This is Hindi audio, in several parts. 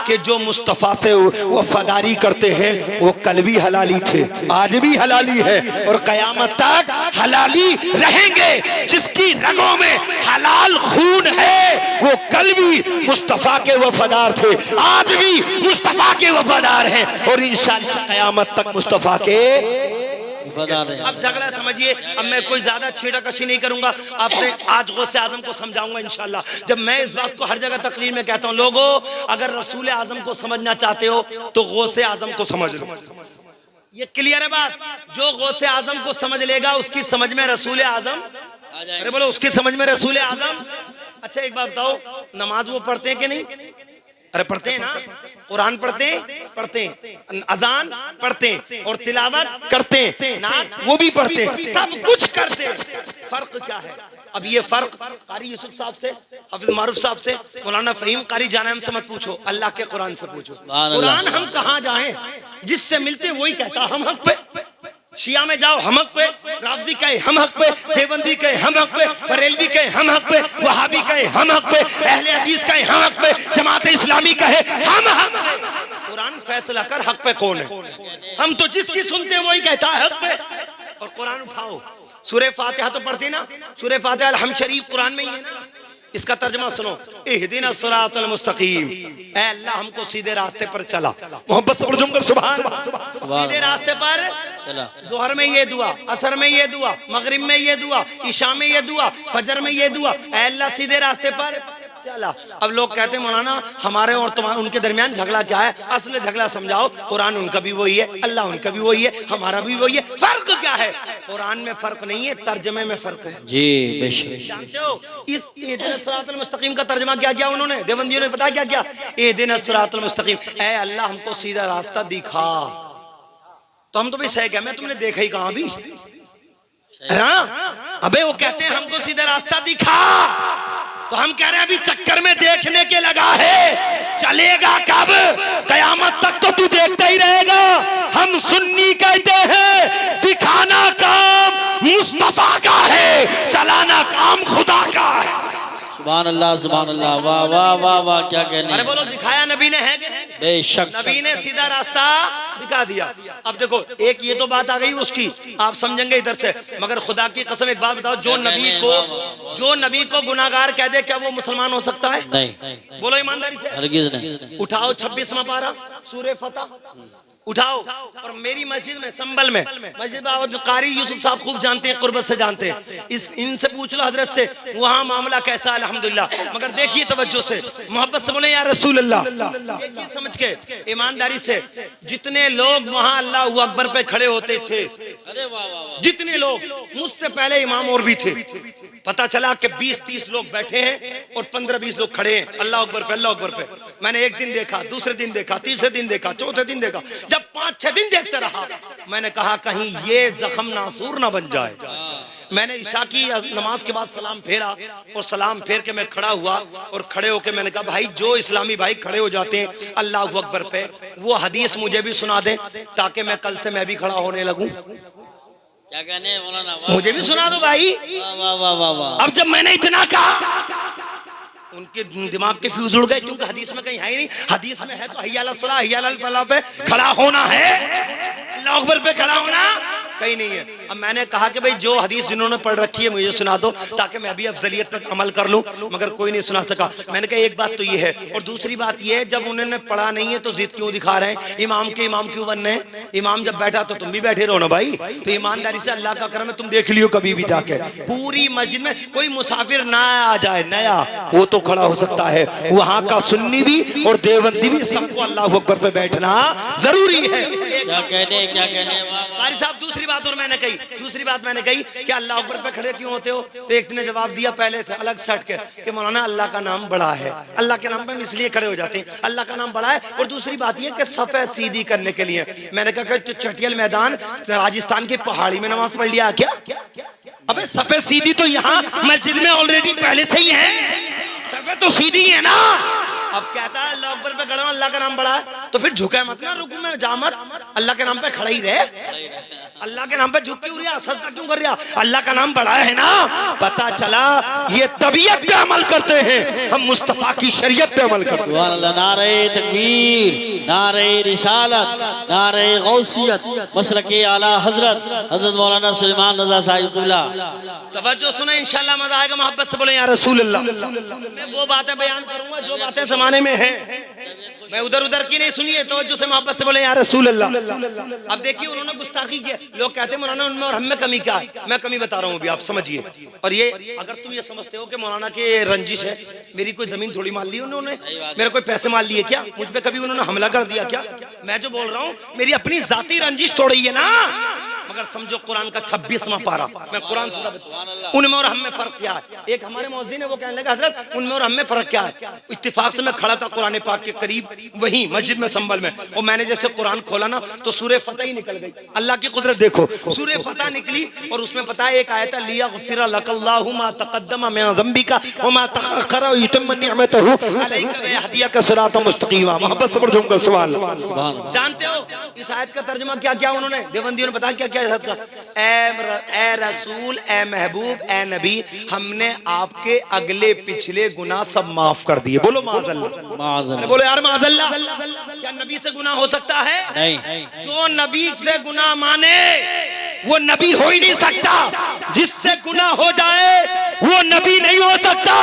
कि जो मुस्तफ़ा से वफादारी करते हैं वो कल भी हलाली थे, आज भी हलाली है और क़यामत तक हलाली रहेंगे। जिसकी रगों में हलाल खून है वो कल भी मुस्तफ़ा के वफादार थे, आज भी मुस्तफ़ा के वफादार हैं और इंशाअल्लाह क़यामत तक मुस्तफ़ा के। अब झगड़ा समझिए, अब मैं कोई ज्यादा छेड़ाकशी नहीं करूंगा, आपने आज गौसे आजम को समझाऊंगा इंशाल्लाह। जब मैं इस बात को हर जगह तकरीर में कहता हूं, लोगों अगर रसूल आजम को समझना चाहते हो तो गौसे आजम को समझ लो, ये क्लियर है बात। जो गौसे आजम को समझ लेगा उसकी समझ में रसूल आजम, अरे बोलो उसकी समझ में रसूल आजम। अच्छा एक बात बताओ, नमाज वो पढ़ते हैं कि नहीं? अरे पढ़ते हैं ना, कुरान पढ़ते हैं, अजान पढ़ते हैं और तिलावत करते हैं ना, वो भी पढ़ते हैं, सब कुछ करते हैं। फर्क क्या है? अब ये फर्क कारी यूसुफ साहब से, हाफिज मारूफ साहब से, मौलाना फहीम कारी जाना से मत पूछो, अल्लाह के कुरान से पूछो। कुरान हम कहाँ जाएं? जिससे मिलते वही कहता हम हक पे। शिया में जाओ हम हक पे, राफजी कहे हम हक पे, देवबंदी कहे हम हक पे, बरेलवी कहे हम हक पे, वहाबी कहे हम हक पे, अहले हदीस कहे हम हक पे, जमात इस्लामी कहे हम हक पे। कुरान फैसला कर हक पे कौन है। हम तो जिसकी सुनते हैं वही कहता है हक पे। और कुरान उठाओ, सूरह फातिहा तो पढ़ते ना, सूरह फातिहा हम शरीफ कुरान में ही है ना, इसका तर्जुमा सुनो, इहदिना सिरातल मुस्तकीम, ऐ अल्लाह हमको सीधे रास्ते पर चला। मोहब्बत से जुमकर सुभान अल्लाह। सीधे रास्ते पर चला। जोहर में ये दुआ, असर में ये दुआ, मगरिब में ये दुआ, इशा में ये दुआ, फजर में ये दुआ, ऐ अल्लाह सीधे रास्ते पर चला। अब लोग कहते हैं मौलाना हमारे और तुम्हारे उनके दरमियान झगड़ा क्या है? असल झगड़ा समझाओ, कुरान उनका भी वही है, अल्लाह उनका भी वही है, हमारा भी वही है, फर्क क्या है? कुरान में फर्क नहीं है, तर्जमे में फर्क है जी। बेशक जानते हो इस इहदिना सिरातल मुस्तकीम का तर्जमा क्या किया उन्होंने, देवबंदियों ने पता क्या किया? इहदिना सिरातल मुस्तकीम, ऐ अल्लाह हमको सीधा रास्ता दिखा। तो हम तो भाई सह गए, मैं तुमने देखा ही कहां भी? अबे वो कहते हैं हमको सीधा रास्ता दिखा, तो हम कह रहे हैं अभी चक्कर में देखने के लगा है, चलेगा कब? कयामत तक तो तू देखता ही रहेगा। हम सुन्नी कहते हैं दिखाना काम मुस्तफा का है, चलाना काम खुदा का है। सुभान अल्लाह, सुभान अल्लाह, वाह वाह वाह वाह, क्या कहने। अरे बोलो दिखाया नबी ने है, बेशक नबी ने सीधा रास्ता दिखा दिया। अब देखो एक ये तो बात आ गई उसकी, आप समझेंगे इधर से, मगर खुदा की कसम एक बात बताओ, जो नबी को गुनाहगार कह दे क्या वो मुसलमान हो सकता है? नहीं। बोलो ईमानदारी से, हरगिज़ नहीं। उठाओ 26वां पारा सूरह फतह उठाओ, और मेरी मस्जिद में संबल में मस्जिद कारी यूसुफ साहब खूब जानते हैं, कुर्बत से जानते हैं, इनसे पूछ लो हजरत से वहाँ मामला कैसा है। अल्हम्दुलिल्लाह। मगर देखिए तवज्जो से, मोहब्बत से बोले या रसूल अल्लाह, देखिए समझ के, ईमानदारी से, जितने लोग वहाँ अल्लाह अकबर पे खड़े होते थे, जितने लोग, मुझसे पहले इमाम और भी थे, पता चला कि 20-30 लोग बैठे हैं और 15-20 लोग खड़े हैं अल्लाह अकबर पे, अल्लाह अकबर पे। मैंने एक दिन देखा, दूसरे दिन देखा, तीसरे दिन देखा, चौथे दिन देखा, जब 5-6 दिन देखते रहा, मैंने कहा कहीं ये जख्म नासूर ना बन जाए। मैंने इशा की नमाज के बाद सलाम फेरा, और सलाम फेर के मैं खड़ा हुआ, और खड़े होके मैंने कहा भाई जो इस्लामी भाई खड़े हो जाते हैं अल्लाह अकबर पे, वो हदीस मुझे भी सुना दें ताकि मैं कल से मैं भी खड़ा होने लगूं। क्या कहने मौलाना, मुझे भी सुना दो भाई। वाह वाह वाह वाह। अब जब मैंने इतना कहा उनके दिमाग के फ्यूज उड़ गए, क्योंकि हदीस में कहीं है ही नहीं। हदीस में है तो हय्या अला सलाह, हय्या अल फलाह पे खड़ा होना है, अल्लाह अकबर पे खड़ा होना कहीं नहीं है। अब मैंने कहा कि भाई जो हदीस जिन्होंने पढ़ रखी है मुझे सुना दो ताकि मैं भी अफजलियत पर अमल कर लूं, मगर कोई नहीं सुना सका। मैंने कहा एक बात तो ये है, और दूसरी बात ये है जब उन्होंने पढ़ा नहीं है तो जिद क्यों दिखा रहे हैं? इमाम के इमाम क्यों बनने हैं? इमाम जब बैठा तो तुम भी बैठे रहो ना भाई। तो ईमानदारी से अल्लाह का करम है, तुम देख लियो कभी भी जाके पूरी मस्जिद में कोई मुसाफिर ना आ जाए नया, वो तो खड़ा हो सकता है, वहाँ का सुन्नी भी और देवबंदी भी, सबको अल्लाह अकबर पे बैठना जरूरी है। क्या कहने कारी साहब दूसरी बात और मैंने कही, दूसरी बात मैंने कही कि अल्लाह अकबर पे खड़े क्यों होते हो? तो एक ने जवाब दिया पहले से अलग से हट के कि मौलाना अल्लाह का नाम बड़ा है, अल्लाह के नाम पे हम इसलिए खड़े हो जाते हैं, अल्लाह का नाम बड़ा है। और दूसरी बात ये कि सफ़े सीधी करने के लिए। मैंने कहा कि चटियल मैदान राजस्थान की पहाड़ी में नमाज पढ़ लिया क्या? अबे सफ़े सीधी तो यहाँ मस्जिद में ऑलरेडी पहले से ही है, सफ़े तो सीधी है ना। अब कहता है अल्लाह अकबर पे खड़ा, अल्लाह का नाम बड़ा है, तो फिर झुके मत ना, रुकू में जा मत, अल्लाह के नाम पे खड़ा ही रहे। अल्लाह के नाम पे झुक क्यों रहा, सजदा क्यों कर रहा? अल्लाह का नाम बड़ा है ना। पता चला ये तबीयत पे अमल करते हैं, हम मुस्तफा की शरीयत पे अमल करते हैं। सुभान अल्लाह। नारे तकबीर, नारे रिसालत, नारे गौसियत, मसलके आला हजरत हजरत मौलाना सुलेमान रजा साहिब क़िबला। तवज्जो सुने, इंशाल्लाह मजा आएगा। मोहब्बत से बोले या रसूल अल्लाह। मैं वो बातें बयान करूंगा जो बातें जमाने में हैं, मैं उधर उधर की नहीं। सुनिए तवज्जो से, मोहब्बत से बोले या रसूल अल्लाह। अब देखिए उन्होंने गुस्ताखी की। लोग कहते हैं मौलाना उनमें और हम में कमी क्या है? मैं कमी बता रहा हूँ अभी, आप समझिए। और ये अगर तुम ये समझते हो कि मौलाना के रंजिश है, मेरी कोई जमीन थोड़ी मान ली उन्होंने, मेरे कोई पैसे मान लिए क्या, मुझ पे कभी उन्होंने हमला कर दिया क्या? मैं जो बोल रहा हूँ मेरी अपनी जाती रंजिश थोड़ी है ना। मगर समझो कुरान का 26वां पारा, मैं कुरान से उनमें और हम में फर्क क्या है? एक हमारे मौज़िन है, वो कहने लगा हजरत उनमें और हम में फर्क क्या है? इत्तेफाक से मैं खड़ा था कुरान पाक के करीब, वहीं मस्जिद में संभल में, और मैंने जैसे कुरान खोला ना तो सूरह फतह ही निकल गई। अल्लाह की कुदरत देखो, सूरह फतह निकली और उसमें पता है एक आयत लियग़फ़िर लकल्लाहु मा तक़द्दम मिन ज़ंबिका व मा तअख़्ख़रा व युतिम्म निअमतहु अलैका व यहदियका सिरातन मुस्तक़ीमा। मोहब्बत से पढ़ो उनका सवाल। जानते हो इस आयत का तर्जुमा क्या क्या उन्होंने देवबंदियों ने बताया? क्या क्या का ए रसूल, ए महबूब, ए नबी, हमने आपके अगले पिछले गुनाह सब माफ कर दिए। बोलो माज़अल्लाह। बोलो यार माज़अल्लाह। क्या नबी से गुनाह हो सकता है? नहीं। जो नबी से गुनाह माने वो नबी हो ही नहीं सकता। जिससे गुनाह हो जाए वो नबी नहीं हो सकता,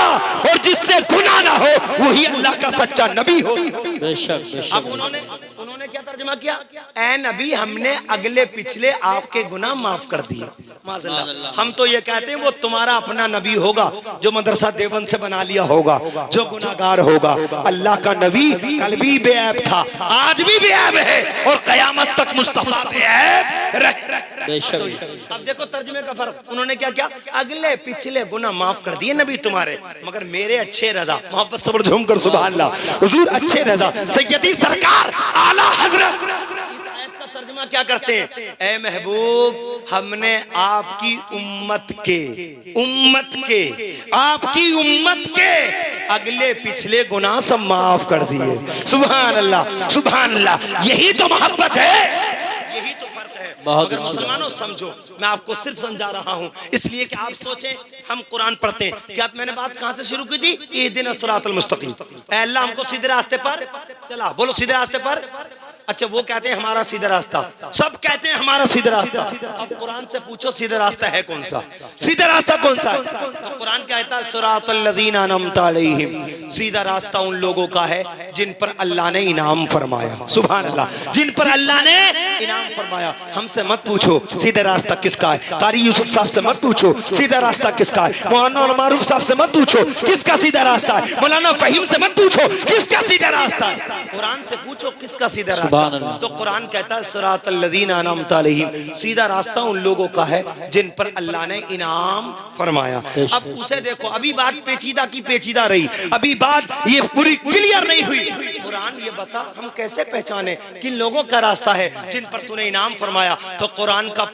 और जिससे गुनाह ना हो वही अल्लाह का सच्चा नबी हो। बेशक। अब उन्होंने क्या तर्जुमा किया? ए नबी, हमने अगले पिछले आपके गुनाह माफ कर दिए। माज़अल्लाह। हम तो ये कहते हैं वो तुम्हारा अपना नबी होगा जो मदरसा देवबंद से बना लिया होगा, जो गुनाहगार होगा। अल्लाह का नबी कल भी बेऐब था, आज भी बेऐब है, और कयामत तक मुस्तफा बेऐब रहे। अब देखो तर्जुमे का फर्क। उन्होंने क्या किया? अगले पिछले गुनाह माफ कर दिए नबी तुम्हारे, मगर मेरे अच्छे रजा, मोहब्बत से झूम कर सुभान अल्लाह, हुजूर अच्छे रजा सैयदी सरकार आला हजरत इस आयत का तर्जुमा क्या करते हैं? ए महबूब, हमने आपकी उम्मत के अगले पिछले गुनाह सब माफ कर दिए। सुभान अल्लाह, सुभान अल्लाह। यही तो मोहब्बत है, यही तो फर्क है। मगर मुसलमानों समझो, मैं आपको सिर्फ समझा रहा हूँ इसलिए कि आप सोचें हम कुरान पढ़ते हैं। क्या मैंने बात कहाँ से शुरू की थी? इहदिना सिरातल मुस्तकीम, अल्लाह हमको सीधे रास्ते पर चला। बोलो सीधे रास्ते पर। अच्छा वो कहते हैं हमारा सीधा रास्ता, सब कहते हैं हमारा सीधा रास्ता। अब कुरान से पूछो सीधा रास्ता है कौन सा? सीधा रास्ता कौन सा है? तो कुरान कहता है सिरातल लज़ीना अनअमता अलैहिम, सीधा रास्ता उन लोगों का है जिन पर अल्लाह ने इनाम फरमाया। सुभान अल्लाह, जिन पर अल्लाह ने इनाम फरमाया। हमसे मत पूछो सीधा रास्ता किसका है, कारी यूसुफ साहब से मत पूछो सीधा रास्ता किसका है, मौलाना मारूफ साहब से मत पूछो किसका सीधा रास्ता है, मौलाना फहीम से मत पूछो किसका सीधा रास्ता है, कुरान से पूछो किसका सीधा रास्ता। तो कुरान कहता है सिरातल लज़ीना अनअमता अलैहिम, सीधा रास्ता उन लोगों का है जिन पर अल्लाह ने इनाम फरमाया। अब उसे देखो, अभी बात पेचीदा की पेचीदा रही, अभी बात ये पूरी क्लियर नहीं हुई। कुरान ये बता हम कैसे पहचाने किन लोगों का रास्ता है जिन पर तूने इनाम फरमाया? तो कुरान का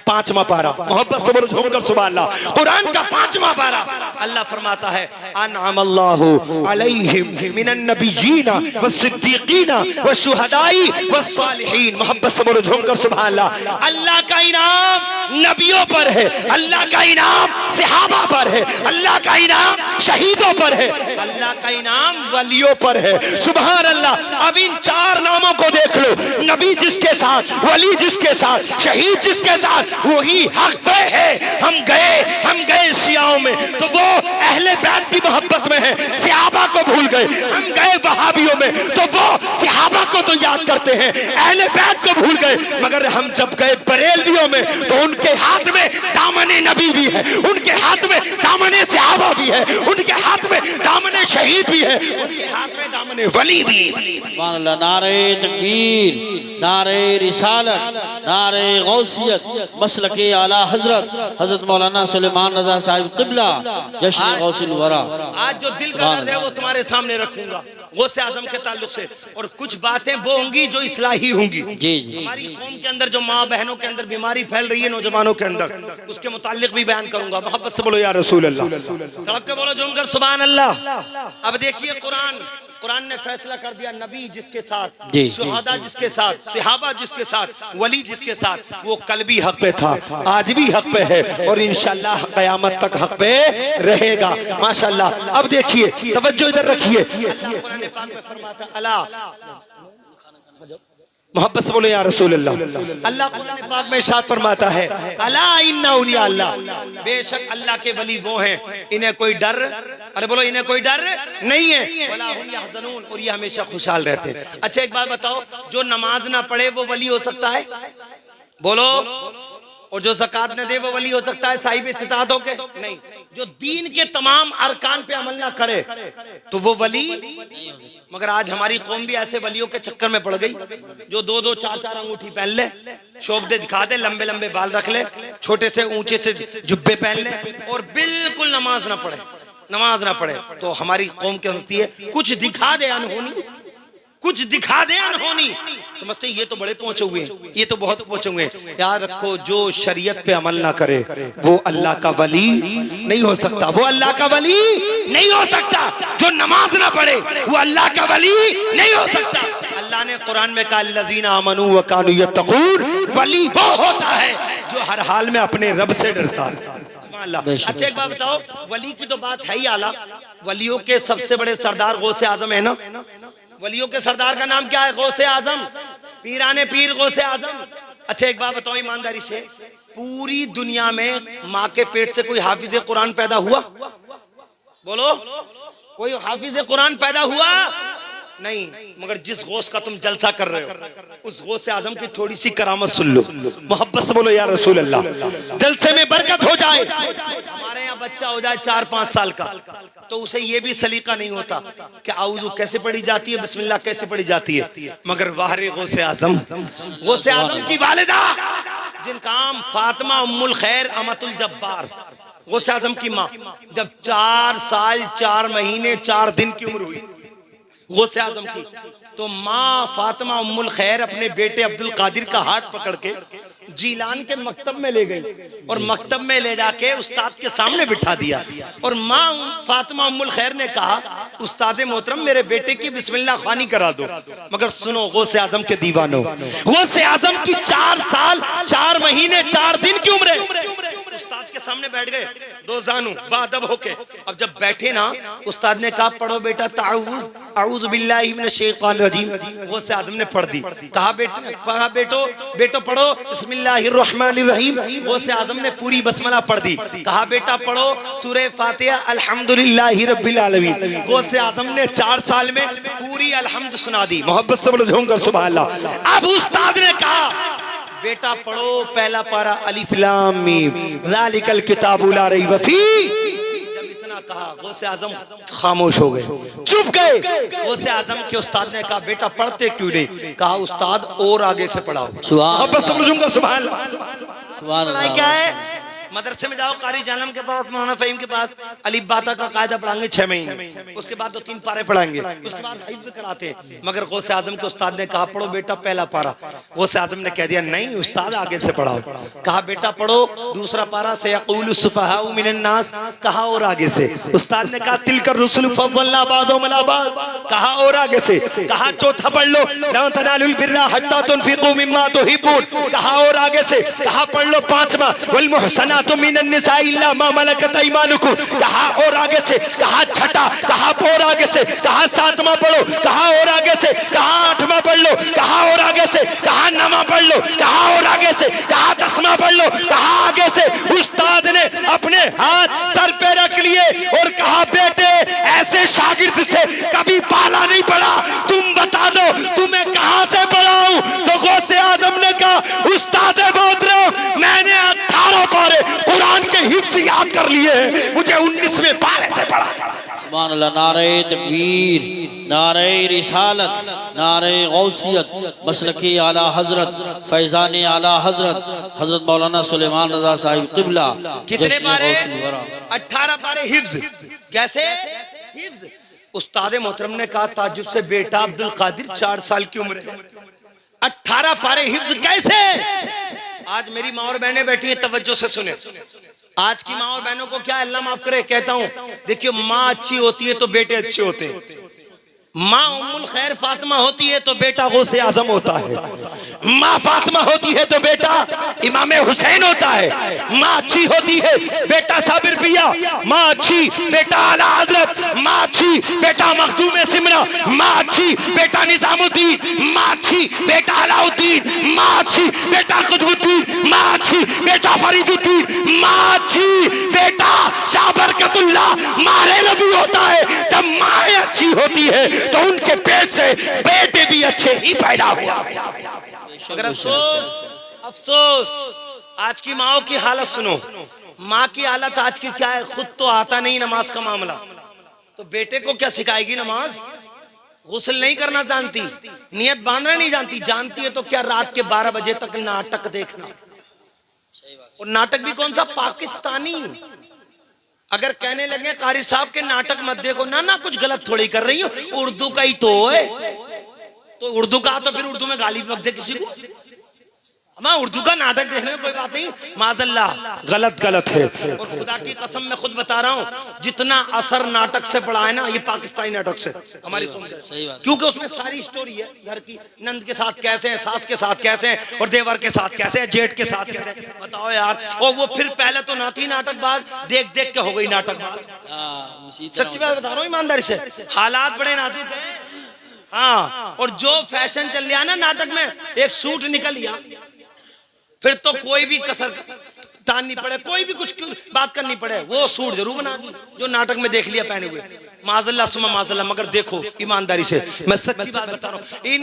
5वां पारा, मोहब्बत से बोलो कर सुभान अल्लाह, कुरान का 5वां पारा अल्लाह फरमाता है अनअमल्लाहु अलैहिम मिनन नबिय्यीना वस्सिद्दीकीना वशुहदाई वस्सालिहीन। मोहब्बत से बोलो झूम कर सुभान अल्लाह। अल्लाह का इनाम नबियों पर है, अल्लाह का इनाम सहाबा पर है, अल्लाह का इनाम शहीदों पर है, अल्लाह का इनाम वलियों पर है। सुभान अल्लाह। अब इन 4 नामों को देख लो, नबी जिसके साथ, वली जिसके साथ, शहीद जिसके साथ, वही हक पे है। हम गए शियाओं में तो वो अहले बैत की मोहब्बत में है, सहाबा को भूल गए। हम गए वहाबियों में तो वो सहाबा को तो याद करते हैं, अहले बैत को भूल गए। मगर हम जब गए बरेलवियों में तो उनके हाथ में दामने नबी भी है, उनके हाथ में दामने सहाबा भी है, उनके हाथ में दामने शहीद भी है, उनके हाथ में दामने वली भी। सुभान अल्लाह। नारे तकबीर, नारे रिसालत, नारे गौसियत, मसलके आला हजरत हजरत मौलाना सुलेमान रजा साहिब क़िबला, जश्न गौसिल वरा। आज जो दिल का दर्द है वो तुम्हारे सामने रखूंगा गौसे आजम के ताल्लुक से, और कुछ बातें वो होंगी जो इस्लाही होंगी। जी। हमारी कौम के अंदर जो माँ बहनों के अंदर बीमारी फैल रही है नौजवानों के अंदर, उसके मुताल्लिक भी बयान करूंगा। मोहब्बत से बोलो या रसूल अल्लाह, तड़प के बोलो झूमकर सुभान अल्लाह। अब देखिए कुरान कुरान ने फैसला कर दिया, नबी जिसके साथ, जी। शुहदा जिसके साथ, सहाबा जिसके साथ, वली जिसके साथ, वो कल भी हक पे था, आज भी हक पे है और इंशाअल्लाह क़यामत तक हक पे रहेगा। माशाअल्लाह। अब देखिए, तवज्जो इधर रखिए। अल्लाह कुरान पाक में फरमाता, अला, मोहब्बत से बोले या रसूल अल्लाह। अल्लाह कुरान पाक में इरशाद फरमाता है, अला इन्ना औलिया अल्लाह, बेशक अल्लाह के वली वो हैं, इन्हें कोई डर, अरे बोलो, इन्हें कोई डर नहीं है, वला हुम यहज़नून, और ये हमेशा खुशहाल रहते हैं। अच्छा एक बात बताओ, जो नमाज ना पढ़े वो वली हो सकता है? बोलो। और जो ज़कात न दे वो वली हो सकता है साहिब इस्तिताअत होके? नहीं। जो दीन के तमाम अरकान पे अमल ना करे तो वो वली। मगर आज हमारी कौम भी ऐसे वलियों के चक्कर में पड़ गई, जो 2-2 4-4 अंगूठी पहन ले, शोभ दे दिखा दे, लंबे लंबे बाल रख ले, छोटे से ऊंचे से जुब्बे पहन ले और बिल्कुल नमाज ना पढ़े, नमाज ना पढ़े। तो हमारी कौम क्या समझती है, कुछ दिखा दे अनहोनी, कुछ दिखा दे अनहोनी, समझते हैं ये तो बड़े पहुंचे हुए हैं, ये तो बहुत पहुंचे हुए हैं। याद रखो, जो शरीयत पे अमल ना करे वो अल्लाह का वली नहीं हो सकता, वो अल्लाह का वली नहीं हो सकता। जो नमाज ना पढ़े वो अल्लाह का वली नहीं हो सकता। अल्लाह ने कुरान में कहा, लज़ीना आमनू व कानू यत्तकून, वली वो होता है जो हर हाल में अपने रब से डरता है। अच्छा एक बात बताओ, वली की तो बात है ही आला, वलियों के सबसे बड़े सरदार गौसे आजम है ना? वलियों के सरदार का नाम क्या है? गौसे आजम, पीराने पीर गौसे आजम। अच्छा एक बात बताओ ईमानदारी से, पूरी दुनिया में माँ के पेट से कोई हाफिज कुरान पैदा हुआ? बोलो, कोई हाफिज कुरान पैदा हुआ? नहीं। मगर जिस गौस का तुम जलसा कर रहे हो उस गौसे आजम की थोड़ी सी करामत सुन लो, मोहब्बत से बोलो या रसूल अल्लाह। जलसे में बरकत हो जाए। हमारे यहाँ बच्चा हो जाए 4-5 साल का तो उसे ये भी सलीका नहीं होता कि आऊज़ु कैसे पढ़ी जाती है, बिस्मिल्लाह कैसे पढ़ी जाती है। मगर वाहरे गौसे आजम, गौसे आजम की वालिदा जिनका नाम फातिमा उम्मुल खैर अमतुल जब्बार, गौसे आजम की माँ, जब 4 साल 4 महीने 4 दिन की उम्र हुई गौसे आजम की, तो माँ फातिमा उम्मुल खैर अपने बेटे अब्दुल कादिर का हाथ पकड़ के जीलान के मकतब में ले गई और मकतब में ले जाके उस्ताद के सामने बिठा दिया। और माँ फातिमा उम्मुल खैर ने कहा, उस्ताद मोहतरम मेरे बेटे की बिस्मिल्लाह खानी करा दो। मगर सुनो गौसे आजम के दीवानों, गौसे आजम की 4 साल 4 महीने 4 दिन की उम्र है। उस्ताद के सामने बैठ गए, 2 जानू बादब होके। अब जब बैठे ना, उस्ताद ने कहा पढ़ो बेटा ताऊज़ अऊज़ु बिल्लाहि मिनश शैतानिर रजीम। गौसे आजम ने पढ़ दी। कहा बेटो पढ़ो बिस्मिल्लाहिर रहमानिर रहीम। गौसे आजम ने पूरी बसमला पढ़ दी। कहा बेटा पढ़ो सूरह फातिहा अल्हम्दुलिल्लाहि रब्बिल आलमीन। गौसे आजम ने 4 साल में पूरी अल्हम्द सुना दी। मोहब्बत से बोलो सुभान अल्लाह। अब उस्ताद ने कहा बेटा पढ़ो पहला पारा अलिफ लाम मीम ज़ालिकल किताबु ला रैब फीह। जब इतना कहा गौसे आजम खामोश हो गए, चुप गए। गौसे आजम के उस्ताद ने कहा बेटा पढ़ते क्यों नहीं? कहा उस्ताद और आगे से पढ़ाओ। सुभान अल्लाह। क्या है? मदरसे में जाओ, कारी जानम के पास, मौलाना फहीम के पास, अलिफ बाता का कायदा पढ़ाएंगे 6 महीने, उसके बाद 2-3 पारे पढ़ाएंगे, उसके बाद हिफ्ज़ कराते हैं। मगर गौसे आजम के उस्ताद ने कहा पढ़ो बेटा पहला पारा। गौसे आजम ने कह दिया नहीं उस्ताद आगे से पढ़ाओ। कहा बेटा पढ़ो दूसरा पारा सयक़ूलु सुफ़हाउ मिनन नास। कहा और आगे से। उस्ताद ने कहा तिलकर रुसुलु फ़द्दलना बादहुम अला बाद। कहा और आगे से। कहा चौथा पढ़ लो ला तनालुल बिर्रा हत्ता तुनफ़िक़ू मिम्मा तुहिब्बून। कहा और आगे से। कहा पढ़ लो 5वां वल मुहसना मिनन निसाई इल्ला मा मलकत ऐमानुकुम। कहा और आगे से। कहा छठा। कहा और आगे से। कहा 7वां पढ़ो। कहा और आगे से। कहा 8वां पढ़ लो। कहा और आगे से। कहा 9वां पढ़ लो। कहा और आगे से। कहा 10वां पढ़ लो। कहा आगे से। उस्ताद ने अपने हाथ सर पे रख लिए और कहा बेटे ऐसे शागिर्द से कभी पाला नहीं पड़ा, तुम बता दो तुम्हें कहां से पढ़ाऊं? तो गौसे आजम ने कहा उस्ताद मोहतरम मैंने 18 पारे कुरान के हिफ्ज़ याद कर लिए हैं, मुझे 19वें पारे से पढ़ा। सुभान अल्लाह। नारे तकबीर, नारे रिसालत, नारे गौसियत, मसलकी आला हजरत, फैज़ान आला हजरत हजरत मौलाना सुलेमान रज़ा साहिब क़िबला। कितने पारे? 18 पारे हिफ्ज़। कैसे हिफ्ज़? उस्ताद मोहतरम ने कहा ताज्जुब से बेटा अब्दुल कादिर 4 साल की उम्र है, 18 पारे हिफ्ज़ कैसे? आज मेरी माँ और बहनें बैठी हैं, तवज्जो से सुने। आज की माँ और बहनों को क्या अल्लाह माफ करे कहता हूँ, देखियो माँ अच्छी होती है तो बेटे अच्छे होते हैं। माँ उम्मुल खैर फातिमा होती है तो बेटा गौसे आजम होता है। माँ फातिमा होती है तो बेटा इमाम हुसैन होता है। माँ अच्छी होती है बेटा साबिर पिया, माँ अच्छी बेटा आला हजरत, माँ अच्छी बेटा मखदूम सिमरा, माँ अच्छी बेटा निजामुद्दीन, माँ अच्छी बेटा अलाउद्दीन, माँ अच्छी बेटा कुतुबुद्दीन, माँ अच्छी बेटा फरीदुद्दीन, माँ अच्छी बेटा शाह बरकतुल्लाह मारे नबी होता है। जब माँ अच्छी होती है तो उनके पेट से बेटे भी अच्छे ही पैदा हुआ। मगर अफसोस आज की माओ की हालत सुनो। माँ की हालत आज की क्या है, खुद तो आता नहीं नमाज का मामला, तो बेटे को क्या सिखाएगी नमाज? गुस्ल नहीं करना जानती, नियत बांधना नहीं जानती, जानती है तो क्या रात के 12 बजे तक नाटक देखना। और नाटक भी कौन सा, पाकिस्तानी। अगर कहने लगे कारी साहब के नाटक मत देखो, ना ना कुछ गलत थोड़ी कर रही हो, उर्दू का ही तो है, तो उर्दू का तो फिर उर्दू में गाली बक दे किसी को। मैं उर्दू का नाटक देखने में कोई बात नहीं, माज़अल्लाह गलत है। और खुदा की कसम मैं खुद बता रहा हूँ, जितना असर नाटक से पड़ा है ना, ये पाकिस्तानी नाटक से हमारी कौम का, क्योंकि उसमें सारी स्टोरी है घर की, नंद के साथ कैसे हैं, सास के साथ कैसे हैं, और देवर के साथ कैसे हैं, जेठ के साथ कैसे हैं, बताओ यार। और वो फिर पहले तो ना थी नाटकबाज, देख देख के हो गई नाटकबाज। सच्ची बात बता रहा हूँ ईमानदारी से, हालात बड़े नाजुक हैं। हाँ, और जो फैशन चल रहा ना नाटक में, एक सूट निकल लिया फिर तो कोई भी कसर ताननी पड़े, कोई भी कुछ बात करनी पड़े, वो सूट जरूर बना दी जो नाटक में देख लिया पहने हुए। माज़अल्लाह सुमा माज़अल्लाह। मगर देखो ईमानदारी से मैं सच्ची बात बता रहा हूँ, इन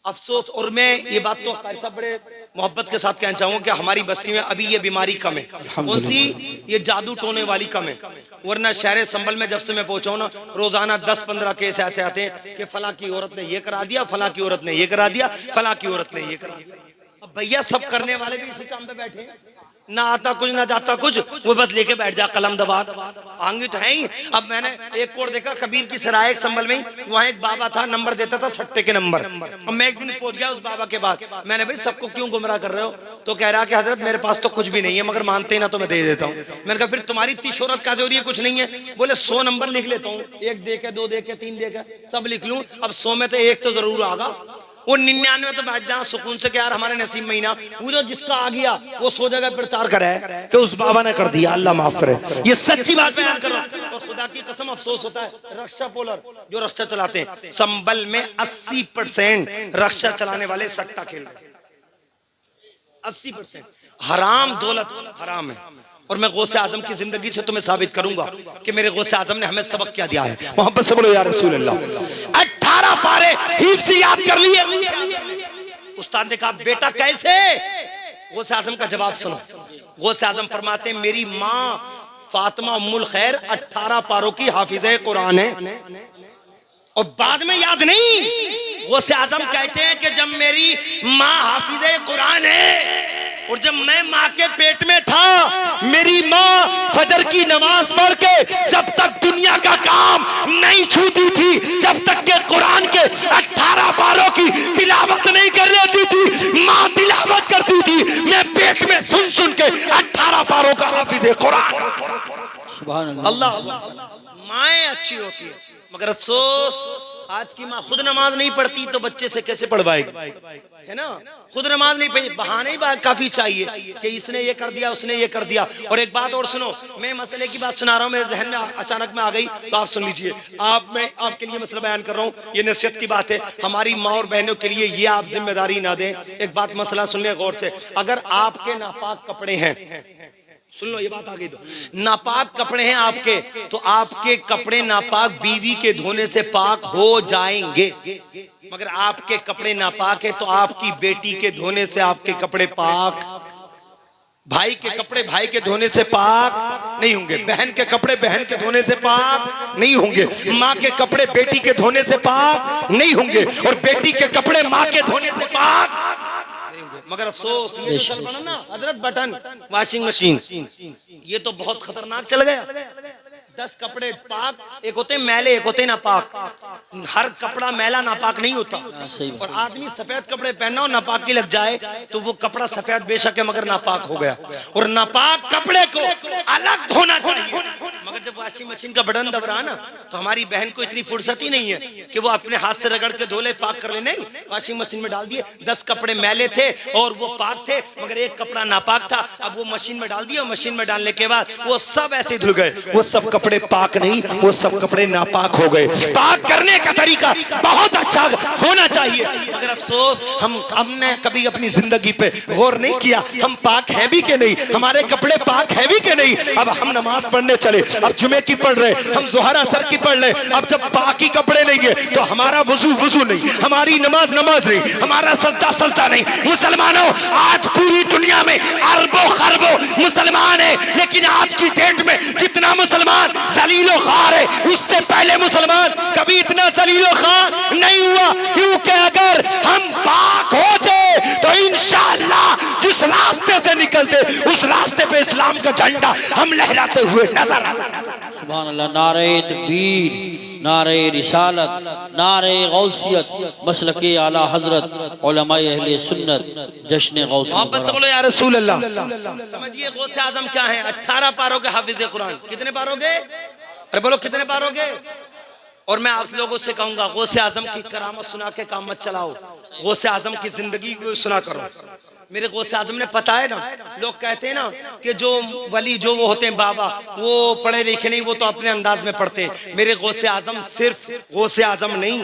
अफसोस। और मैं ये बात तो कारी साहब बड़े मोहब्बत के साथ कहना चाहूंगा कि हमारी बस्ती में अभी ये बीमारी कम है। कौन सी? ये जादू टोने वाली कम है। वरना शहर संभल में जब से मैं पहुंचा हूं ना, रोजाना 10-15 केस ऐसे आते हैं कि फला की औरत ने ये करा दिया, फला की औरत ने ये करा दिया, फला की औरत ने ये करा दिया। अब भैया सब करने वाले भी इसी काम पे बैठे हैं, ना आता कुछ ना जाता कुछ, वो बस लेके बैठ जा कलम दबा आंगी तो है ही। अब मैंने एक और देखा कबीर की सराय संभल में, वहाँ एक बाबा था, नंबर देता था सट्टे के नंबर। अब मैं एक दिन पहुंच गया उस बाबा के पास, मैंने भाई सबको क्यों गुमराह कर रहे हो? तो कह रहा कि हजरत मेरे पास तो कुछ भी नहीं है, मगर मानते ही ना तो मैं दे देता हूँ। मैंने कहा फिर तुम्हारी इतनी शोहरत का जरूरी है, कुछ नहीं है? बोले 100 नंबर लिख लेता हूँ, 1 दे के 2 दे के 3 दे के सब लिख लूँ। अब 100 में तो 1 तो जरूर आगा, वो 99 तो बैठ जा सुकून से कि यार हमारे नसीब महीना। वो जो जिसका आ गया वो 100 जगह प्रचार करे कि उस बाबा ने कर दिया, अल्लाह माफ करे। ये सच्ची बात बयान कर रहा हूं। और खुदा की कसम अफसोस होता है, रक्षा पोलर जो रक्षा चलाते हैं संभल में 80% रक्षा चलाने वाले सट्टा खेल रहे हैं। 80% हराम दौलत हराम है। और मैं गौसे आजम की जिंदगी से तुम्हें साबित करूंगा कि मेरे गौसे आजम ने हमें सबक क्या दिया है। मोहब्बत से बोलो या रसूल अल्लाह। 18 पारे हिफ्ज़ याद कर लिए। उस्ताद ने कहा बेटा कैसे? गौसे आजम का जवाब सुनो। गौसे आजम फरमाते हैं मेरी माँ फातिमा उम्मुल खैर 18 पारों की हाफिज़े कुरान है, और बाद में याद नहीं। गौसे आजम कहते हैं कि जब मेरी माँ हाफिज़े कुरान है और जब मैं माँ के पेट में था, मेरी माँ फजर की नमाज पढ़ के जब तक दुनिया का काम नहीं छूती थी, जब तक के कुरान के 18 पारों की तिलावत नहीं कर लेती थी, माँ तिलावत करती थी। मैं पेट में सुन सुन के 18 पारों का हाफिज़ कुरान। सुभान अल्लाह। माएँ अच्छी होती है, मगर अफसोस आज की माँ खुद नमाज नहीं पढ़ती तो बच्चे से कैसे पढ़वाएगी, है ना? खुद नमाज नहीं पढ़ी, बहाने ही काफी चाहिए कि इसने ये कर दिया, उसने ये कर दिया। और एक बात और सुनो, मैं मसले की बात सुना रहा हूँ, मेरे जहन में अचानक में आ गई तो आप सुन लीजिए। मैं आपके लिए मसला बयान कर रहा हूँ, ये नसीहत की बात है हमारी माँ और बहनों के लिए, ये आप जिम्मेदारी ना दें। एक बात मसला सुन ले गौर से, अगर आपके नापाक कपड़े हैं, सुन लो ये बात आ गई, तो नापाक कपड़े हैं आपके, तो आपके कपड़े नापाक बीवी के धोने से पाक हो जाएंगे। मगर आपके कपड़े नापाक है तो आपकी बेटी के धोने से आपके कपड़े पाक, भाई के कपड़े भाई के धोने से पाक नहीं होंगे, बहन के कपड़े बहन के धोने से पाक नहीं होंगे, माँ के कपड़े बेटी के धोने से पाक नहीं होंगे, और बेटी के कपड़े माँ के धोने से पाक। मगर अफसोस ये जो ना हजरत बटन वॉशिंग मशीन, ये तो बहुत खतरनाक चल गया। 10 कपड़े पाक, एक होते मैले, एक होते नापाक। हर कपड़ा मैला नापाक नहीं होता। और आदमी सफेद कपड़े पहना हो नापाकी लग जाए तो वो कपड़ा सफेद बेशक है मगर नापाक हो गया। और नापाक कपड़े को अलग धोना चाहिए। मगर जब वॉशिंग मशीन का बटन दब रहा ना तो हमारी बहन को इतनी फुर्सत ही नहीं है कि वो अपने हाथ से रगड़ के धोले पाक कर ले। नहीं, वॉशिंग मशीन में डाल दिए। 10 कपड़े मैले थे और वो पाक थे मगर एक कपड़ा नापाक था। अब वो मशीन में डाल दिया और मशीन में डालने के बाद वो सब ऐसे धुल गए। वो सब कपड़े पाक नहीं, वो सब कपड़े नापाक हो गए। पाक करने का तरीका बहुत अच्छा होना चाहिए। मगर अफसोस हमने कभी अपनी जिंदगी पे गौर नहीं किया हम पाक है भी कि नहीं, हमारे कपड़े पाक है भी कि नहीं। अब हम नमाज पढ़ने चले, अब जुमे की पढ़ रहे, हम जोहरा असर की पढ़ रहे। अब जब पाकी कपड़े नहीं है तो हमारा वजू नहीं, हमारी नमाज नहीं, हमारा सजदा नहीं। मुसलमानों, आज पूरी दुनिया में अरबों खरबों मुसलमान है, लेकिन आज की डेट में जितना मुसलमान जलीलो खार है उससे पहले मुसलमान कभी इतना जलीलो खार नहीं हुआ। क्योंकि अगर हम पाक होते तो इंशाअल्लाह जिस रास्ते से निकलते उस रास्ते पे इस्लाम का झंडा हम लहराते हुए नजर आते। सुभान अल्लाह। नारे तकबीर, नारे रिसालत, नारे गौसियत, मसलके आला हजरत, उलमाए अहले सुन्नत, जश्न गौस। वापस से बोलो या रसूल अल्लाह। समझिए गौसे आजम क्या है। 18 पारों के हाफिज कुरान। कितने पारोगे? अरे बोलो कितने पारोगे? और मैं आप लोगों से कहूंगा गौसे आजम की करामत सुना के काम मत चलाओ, गौसे आजम की जिंदगी को सुना करो। मेरे गौसे आजम ने पता है ना, लोग कहते हैं ना कि जो वली जो वो होते हैं बाबा वो पढ़े लिखे नहीं, वो तो अपने अंदाज में पढ़ते हैं। मेरे गौसे आजम सिर्फ गौसे आजम नहीं,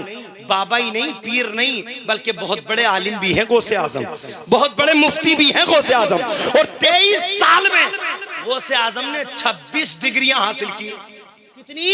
बाबा ही नहीं, पीर नहीं, बल्कि बहुत बड़े आलिम भी हैं गौसे आजम, बहुत बड़े मुफ्ती भी हैं गौसे आजम। और 23 साल में गौसे आजम ने 26 डिग्रियां हासिल की। कितनी?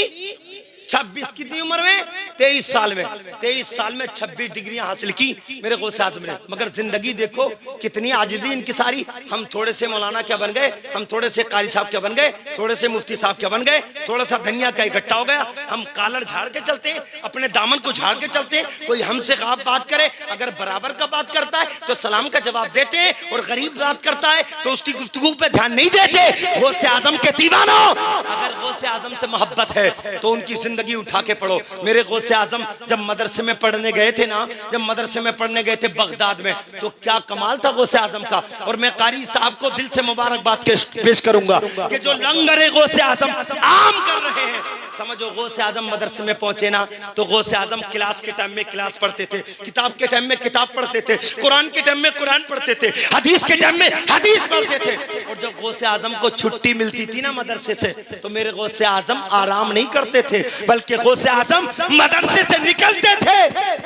26। कितनी उम्र में? 23 साल में। 23 साल में 26 डिग्रियां हासिल की मेरे गौसे आजम ने। मगर जिंदगी देखो कितनी आजिजी इनकी सारी। हम थोड़े से मौलाना क्या बन गए, हम थोड़े से कारी साहब क्या बन गए, थोड़े से मुफ्ती साहब क्या बन गए, थोड़ा सा धनिया का इकट्ठा हो गया। हम कालर झाड़ के चलते हैं, अपने दामन को झाड़ के चलते हैं। कोई हमसे आप बात करे, अगर बराबर का बात करता है तो सलाम का जवाब देते हैं, और गरीब बात करता है तो उसकी गुफ्तगू पे ध्यान नहीं देते। गौसे आजम के दीवानों, अगर गौसे आजम से मोहब्बत है तो उनकी जिंदगी उठा के पढ़ो। मेरे गौसे आजम जब मदरसे में पढ़ने गए थे ना, जब मदरसे में पढ़ने गए थे बगदाद में, तो क्या कमाल था गौसे आजम का। और मैं कारी साहब को दिल से मुबारकबाद पेश करूंगा कि जो लंगर गौसे आजम आम कर रहे हैं। समझो गौसे आजम मदरसे में पहुंचे ना तो गौसे आजम क्लास के टाइम में क्लास पढ़ते थे, किताब के टाइम में किताब पढ़ते थे, कुरान के टाइम में कुरान पढ़ते थे, हदीस के टाइम में हदीस पढ़ते थे। और जब गौसे आजम को छुट्टी मिलती थी ना मदरसे से तो मेरे गौसे आजम आराम नहीं करते थे, बल्कि गौसे आजम मदरसे से निकलते थे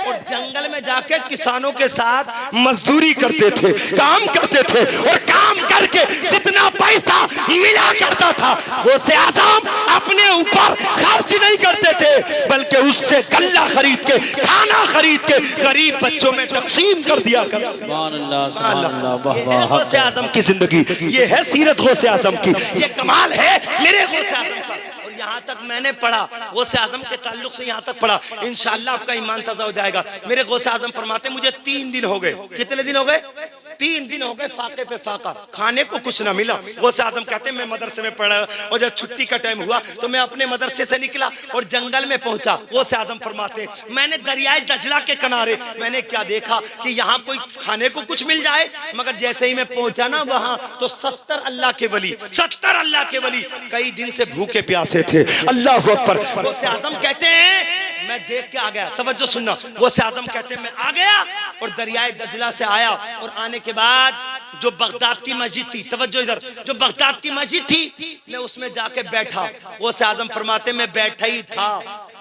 और जंगल में जाके किसानों के साथ मजदूरी करते थे, काम करते थे। और काम करके जितना पैसा मिला करता था गौसे आजम अपने ऊपर खर्च नहीं करते थे, बल्कि उससे गल्ला खरीद के, खाना खरीद के गरीब बच्चों में तकसीम कर दिया कर। गौसे आजम की जिंदगी ये है, सीरत गौसे आजम की, ये कमाल है मेरे गौसे आजम का। और यहाँ तक मैंने पढ़ा, गौसे आजम के ताल्लुक से यहाँ तक पढ़ा, इंशाअल्लाह आपका ईमान ताज़ा हो जाएगा। मेरे गौसे आजम फरमाते मुझे 3 दिन हो गए। कितने दिन हो गए? 3 दिन हो गए फाके पे फाका, खाने को कुछ ना मिला। गौसे आजम कहते हैं मैं मदरसे में पढ़ा और जब छुट्टी का टाइम हुआ तो मैं अपने मदरसे से निकला और जंगल में पहुंचा। गौसे आजम फरमाते मैंने दरियाए दजला के किनारे मैंने क्या देखा कि यहाँ कोई खाने को कुछ मिल जाए, मगर जैसे ही मैं पहुंचा ना वहां तो 70 अल्लाह के वली, 70 अल्लाह के वली कई दिन से भूखे प्यासे थे। अल्लाह अकबर। गौसे आजम कहते हैं मैं देख के आ गया, तवज्जो सुनना। गौसे आजम कहते हैं मैं आ गया और दरियाए दजला से आया और आने के बाद जो बगदाद की मस्जिद थी, तवज्जो इधर, जो बगदाद की मस्जिद थी मैं उसमें जाके बैठा। गौसे आजम फरमाते मैं बैठा ही था,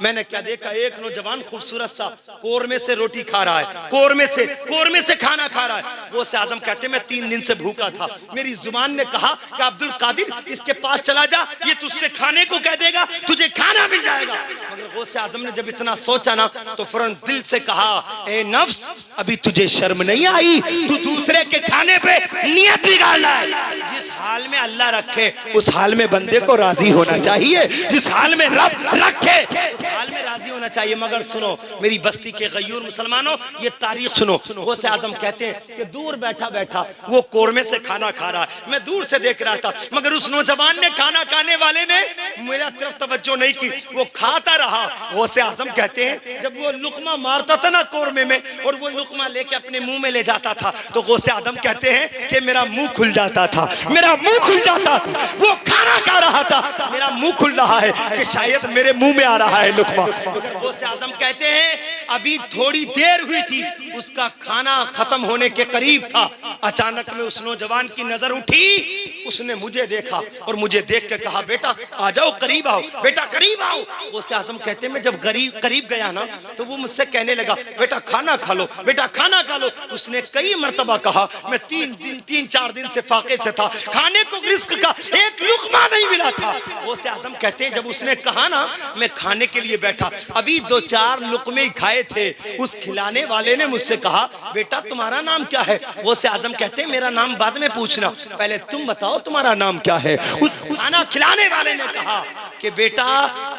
मैंने क्या देखा, एक नौजवान खूबसूरत सा कोरमे से रोटी खा रहा है, कोरमे से खाना खा रहा है। गौसे आजम कहते मैं 3 दिन से भूखा था, मेरी जुबान ने कहा कि अब्दुल कादिर इसके पास चला जा, ये तुझसे खाने को कह देगा, तुझे खाना मिल जाएगा। मगर गौसे आजम ने जब इतना सोचा ना तो फौरन दिल से कहा ए नफ्स अभी तुझे शर्म नहीं आई, तू दूसरे के खाने पे नियत बिगाड़ रहा है। जिस हाल में अल्लाह रखे उस हाल में बंदे को राजी होना चाहिए, जिस हाल में रब रखे उस हाल में राजी होना चाहिए, मगर सुनो मेरी बस्ती के गयूर मुसलमानों, ये तारीख सुनो। गौसे आजम कहते हैं कि दूर बैठा बैठा वो कोरमे से खाना खा रहा है, मैं दूर से देख रहा था, मगर उस नौजवान ने, खाना खाने वाले ने मेरा तरफ तवज्जो नहीं की, वो खाता रहा। गौसे आजम कहते हैं जब वो लुकमा मारता था ना कोरमे में, और वो लुकमा लेके अपने मुंह में ले जाता था, तो गौसे आजम कहते हैं कि मेरा मुंह खुल जाता था, मेरा मुंह खुल जाता था। वो खाना खा रहा था, मेरा मुंह खुल रहा है कि शायद मेरे मुंह में आ रहा है लुकमा। मगर गौसे आजम कहते हैं अभी थोड़ी देर हुई थी, उसका खाना खत्म होने के करीब था, अचानक में उस नौजवान की नजर उठी, उसने मुझे देखा और मुझे देख के कहा बेटा आ जाओ, करीब आओ, बेटा करीब आओ। गौसे आजम कहते हैं मैं जब करीब गया ना, तो वो मुझसे कहने लगा बेटा खाना खा लो, बेटा खाना खा लो। उसने कई मर्तबा कहा, मैं 3-4 दिन से फाके से था, खाने को रिस्क का एक लुकमा नहीं मिला था। गौसे आजम कहते हैं जब उसने कहा ना, मैं खाने के लिए बैठा, अभी 2-4 लुकमे खाए थे, उस खिलाने वाले ने मुझसे कहा बेटा तुम्हारा नाम क्या है? गौसे आजम कहते हैं मेरा नाम बाद में पूछना, पहले तुम बताओ तुम्हारा नाम क्या है। उस खाना खिलाने वाले ने कहा कि बेटा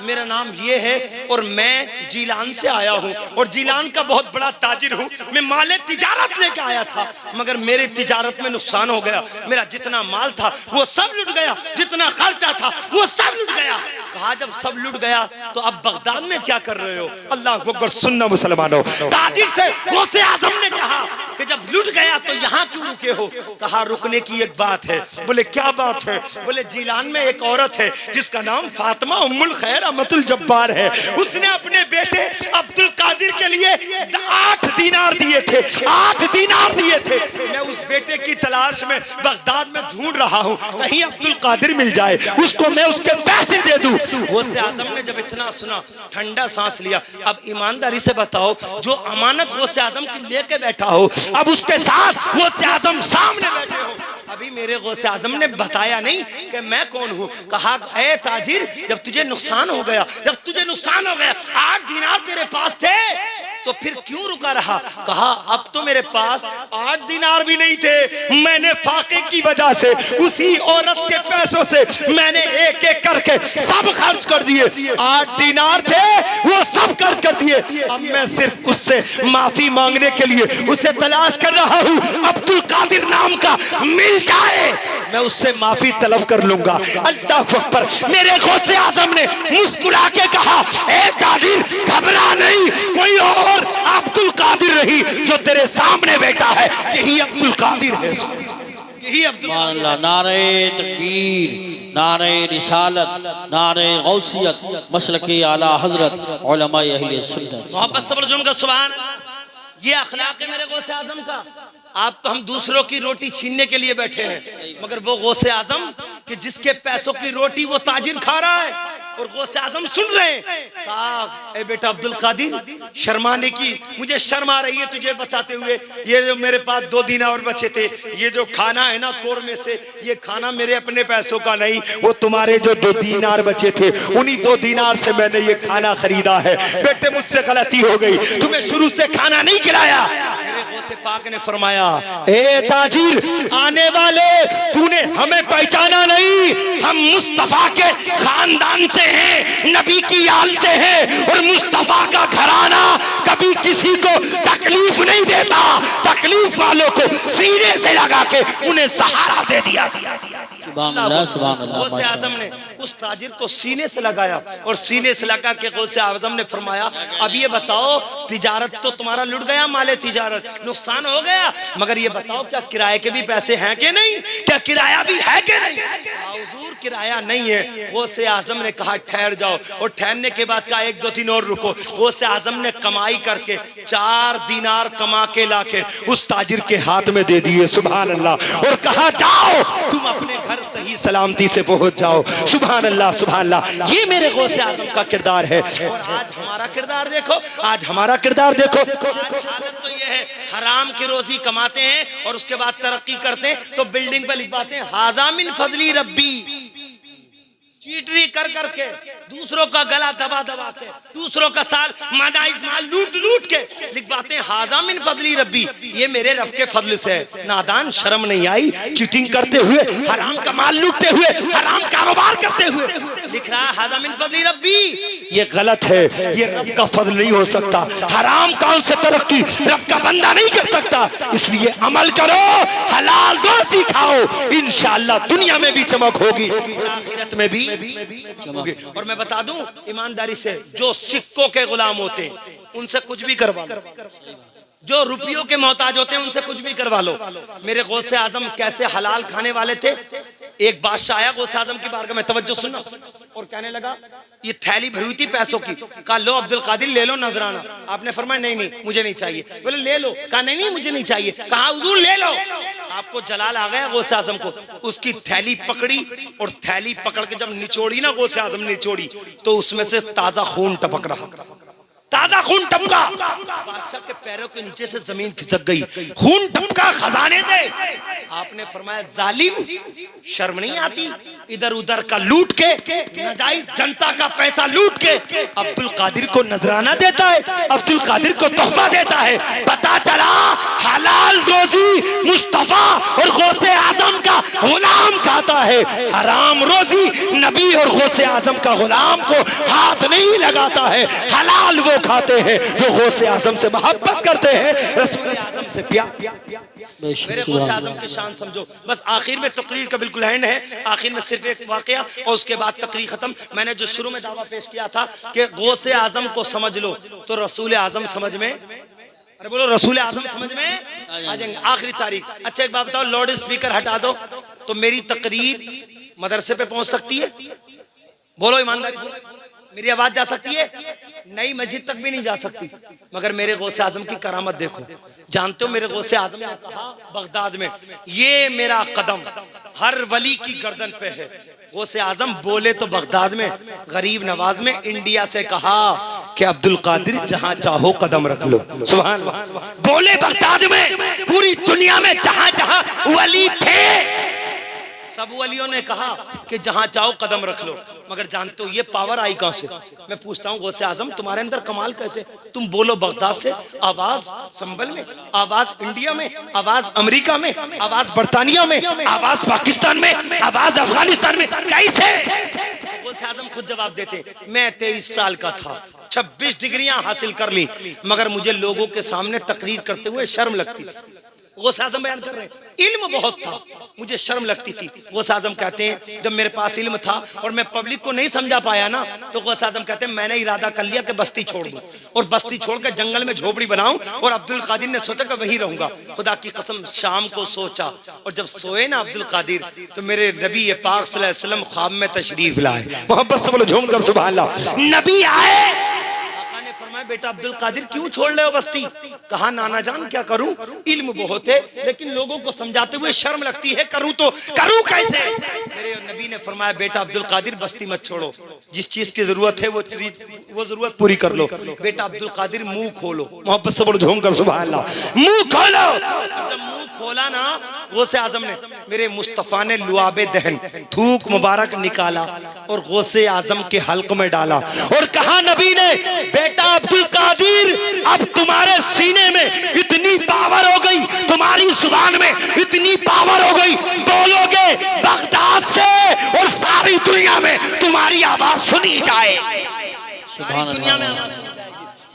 मेरा नाम ये है और मैं जीलान से आया हूँ और जीलान का बहुत बड़ा ताजिर हूँ, मैं माले तिजारत लेके आया था, मगर मेरी तिजारत में नुकसान हो गया, मेरा जितना माल था वो सब लुट गया, जितना खर्चा था वो सब लुट गया। कहा जब सब लुट गया तो अब बगदाद में क्या कर रहे हो? अल्लाह अकबर। सुन्ना मुसलमानों, ताजिर से गौसे आजम ने कहा कि जब लुट गया तो यहाँ क्यों रुके हो? कहा रुकने की एक बात है। बोले क्या बात है? बोले जीलान में एक औरत है जिसका नाम फातिमा उम्मुल खैर अहमदुल जब्बार है, उसने अपने बेटे अब्दुल कादिर के लिए 8 दीनार दिए थे, 8 दीनार दिए थे। मैं उस बेटे की तलाश में बगदाद में ढूंढ रहा हूँ, कहीं अब्दुल कादिर मिल जाए, उसको मैं उसके पैसे दे दूं। गौसे आजम ने जब इतना सुना ठंडा सांस लिया। अब ईमानदारी से बताओ, जो अमानत गौसे आजम की लेके बैठा हो, अब उसके साथ गौसे आजम सामने बैठे हो, अभी मेरे गौसे आजम ने बताया नहीं कि मैं कौन हूँ। कहा ए ताजिर जब तुझे नुकसान हो गया, जब तुझे नुकसान हो गया, 8 दीनार तेरे पास थे तो फिर क्यों रुका रहा? कहा अब तो मेरे पास 8 दीनार भी नहीं थे, मैंने फाके की वजह से उसी औरत के पैसों से मैंने एक एक करके सब खर्च कर दिए। 8 दीनार थे वो सब खर्च कर दिए। अब मैं सिर्फ उससे माफी मांगने के लिए उसे तलाश कर रहा हूँ, अब्दुल कादिर नाम का मिल जाए मैं उससे माफी तलब कर लूंगा। अल्लाह अकबर। मेरे गौसे आजम ने मुस्कुरा के कहा ए ताजिर घबरा नहीं, कोई और अब्दुल कादिर नहीं, जो तेरे सामने बैठा है यही अब्दुल कादिर है, यही अब्दुल। नारे तकबीर, नारे रिसालत, नारे गौसियत, मसलके आला हजरत, उलमा अहले सुन्नत। मोहब्बत सब्र जुम्न का सुभान। ये अखलाक है मेरे गौसे आजम का। आप तो हम दूसरों की रोटी छीनने के लिए बैठे हैं, मगर वो गौसे आजम कि जिसके पैसों की रोटी वो ताजिर खा रहा है और गौसे आजम सुन रहे हैं। कहा ए बेटा अब्दुल कादिर शर्माने की, मुझे शर्म आ रही है तुझे बताते हुए, ये जो मेरे पास 2 दीनार बचे थे, ये जो खाना है ना कोरमे से, ये खाना मेरे अपने पैसों का नहीं, वो तुम्हारे जो 2 दीनार बचे थे उन्हीं 2 दीनार से मैंने ये खाना खरीदा है। बेटे मुझसे गलती हो गई, तुम्हें शुरू से खाना नहीं खिलाया। मेरे गौसे पाक ने फरमाया ए ताजिर आने वाले, तूने हमें पहचाना नहीं, हम मुस्तफा के खानदान से हैं, नबी की आल से हैं, और मुस्तफा का घराना कभी किसी को तकलीफ नहीं देता, तकलीफ वालों को सीने से लगा के उन्हें सहारा दे दिया। गौसे आजम ने उस ताजिर को सीने से लगाया और सीने से लगा के गौसे आजम ने फरमाया अब ये बताओ तिजारत तो तुम्हारा लुट गया, माले तिजारत नुकसान हो गया, मगर ये बताओ क्या किराए के भी पैसे हैं कि नहीं, क्या किराया भी है कि नहीं? हुजूर किराया नहीं है। गौसे आजम ने कहा ठहर जाओ, और ठहरने के बाद कहा 1-2 दिन और रुको। गौसे आजम ने कमाई करके 4 दीनार कमा के लाके उस ताजिर के हाथ में दे दिए। सुभान अल्लाह। और कहा जाओ तुम अपने घर सही सलामती से पहुंच जाओ। सुभान अल्लाह, सुभान अल्लाह। ये मेरे गौसे आजम का किरदार है। और आज हमारा किरदार देखो, आज हमारा किरदार देखो। आज हालत तो ये है, हराम की रोजी कमाते हैं और उसके बाद तरक्की करते हैं तो बिल्डिंग पे लिखवाते हैं हाजा मिन फजली रब्बी, चीटरी कर करके दूसरों का गला दबा दबा के, दूसरों का साल माजाइज माल लूट लूट के लिखवाते हैं हाजा मिन फजली रब्बी, ये मेरे रब के फजल से है। नादान, शर्म नहीं आई? चीटिंग करते हुए, हराम का माल लूटते हुए, हराम कारोबार करते हुए लिख रहा है हाज़ा मिन फज़ली रब्बी, ये गलत है, ये रब का फजल नहीं हो सकता। हराम कौन से तरक्की रब का बंदा नहीं कर सकता। इसलिए अमल करो, हलाल रोज़ी खाओ, इंशाअल्लाह दुनिया में भी चमक होगी, आखिरत में भी होगी। और मैं बता दूं ईमानदारी से, जो सिक्कों के गुलाम होते हैं उनसे कुछ भी करवा लो, जो रुपयों के मोहताज होते हैं उनसे कुछ भी करवा लो। मेरे गौसे आजम कैसे हलाल खाने वाले थे। एक बादशाह आया गौसे आजम की बारगाह में, तवज्जो सुनना, और कहने लगा, ये थैली भरी हुई थी पैसों की, कहा लो अब्दुल कादिर ले लो नजराना। आपने फरमाया नहीं नहीं मुझे नहीं चाहिए। बोले ले लो, कहा नहीं नहीं मुझे नहीं चाहिए। कहा हुजूर ले लो। आपको जलाल आ गया गौसे आजम को, उसकी थैली पकड़ी और थैली पकड़ के जब निचोड़ी ना गौसे आजम ने निचोड़ी तो उसमें से ताजा खून टपक रहा, ताजा खून टपका। बादशाह के पैरों के नीचे से जमीन खिसक गई, खून टपका खजाने से। आपने फरमाया जालिम, शर्म नहीं आती, इधर उधर का लूट के, नाजायज जनता का पैसा लूट के अब्दुल कादिर को नजराना देता है, अब्दुल कादिर को तोहफा देता है। पता चला हलाल रोजी मुस्तफा और गौसे आजम का गुलाम खाता है, हराम रोजी नबी और गौसे आजम का गुलाम को हाथ नहीं लगाता है। हलाल वो खाते हैं जो गौसे आजम से मोहब्बत करते हैं, रसूल आजम से प्यार। मेरे गौसे आजम की शान समझो। बस आखिर में तकरीर का बिल्कुल एंड है, आखिर में सिर्फ एक वाकया और उसके बाद तकरीर खत्म। मैंने जो शुरू में दावा पेश किया था कि गौसे आजम को समझ लो तो रसूल आजम समझ में, अरे बोलो रसूल आजम समझ में आ जाएंगे। आखिरी तारीख। अच्छा एक बात बताओ, लाउड स्पीकर हटा दो तो मेरी तकरीर मदरसे पे पहुंच सकती है? बोलो ईमानदारी से, मेरी आवाज जा सकती है? नई मस्जिद तक भी नहीं जा सकती। मगर मेरे गौसे आजम की करामत देखो। जानते हो मेरे गौसे आजम ने कहा बगदाद में, ये मेरा कदम हर वली की गर्दन पे है। गौसे आजम बोले तो बगदाद में गरीब नवाज में इंडिया से कहा कि अब्दुल कादिर जहां चाहो कदम रख लो। सुभान अल्लाह। बोले बगदाद में, पूरी दुनिया में जहां जहां वली थे सब वलियों ने कहा कि जहां चाहो कदम रख लो। मगर जानते हो ये पावर आई कहां से? मैं पूछता हूँ गौसे आजम, तुम्हारे अंदर कमाल कैसे? तुम बोलो बगदाद से, आवाज संभल में, आवाज इंडिया में, आवाज अमेरिका में, आवाज बर्तानिया में, आवाज पाकिस्तान में, आवाज अफगानिस्तान में, कैसे? गौसे आजम खुद जवाब देते, मैं 23 साल का था, 26 डिग्रियां हासिल कर ली, मगर मुझे लोगों के सामने तकरीर करते हुए शर्म लगती थी। गौसे आजम बयान कर रहे हैं, इल्म बहुत था, मुझे शर्म लगती थी। गौसे आजम कहते हैं जब मेरे पास इल्म था और मैं पब्लिक को नहीं समझा पाया ना, तो गौसे आजम कहते हैं मैंने इरादा कर लिया कि बस्ती छोड़ दूं और बस्ती छोड़कर जंगल में झोपड़ी बनाऊं और अब्दुल कादिर ने सोचा कि वहीं रहूंगा। खुदा की कसम शाम को सोचा और जब सोए ना अब्दुल कादिर तो मेरे नबी पाक सल्लल्लाहु अलैहि वसल्लम ख्वाब में तशरीफ लाए। मोहब्बत से बोलो झूमकर सुभान अल्लाह। नबी आए, फरमाया बेटा अब्दुल कादिर क्यों छोड़ रहे हो बस्ती? कहा नाना जान क्या करूं, इल्म बहुत है लेकिन लोगों को समझाते हुए शर्म लगती है, करूं तो करूं कैसे? मेरे नबी ने फरमाया बेटा अब्दुल कादिर बस्ती मत छोड़ो, जिस चीज की जरूरत है वो जरूरत पूरी कर लो। बेटा अब्दुल कादिर मुंह खोलो, मोहब्बत से बोलो झूमकर सुभान अल्लाह। मुंह खोलो। जब मुंह खोला ना गौसे आजम ने, मेरे मुस्तफा ने लुआबे दहन थूक मुबारक निकाला और गौसे आजम के हल्क में डाला और कहा नबी ने, बेटा अब्दुल कादिर अब तुम्हारे सीने में इतनी पावर हो गई, तुम्हारी जुबान में इतनी पावर हो गई, बोलोगे बगदाद से और सारी दुनिया में तुम्हारी आवाज सुनी जाए। सारी दुनिया में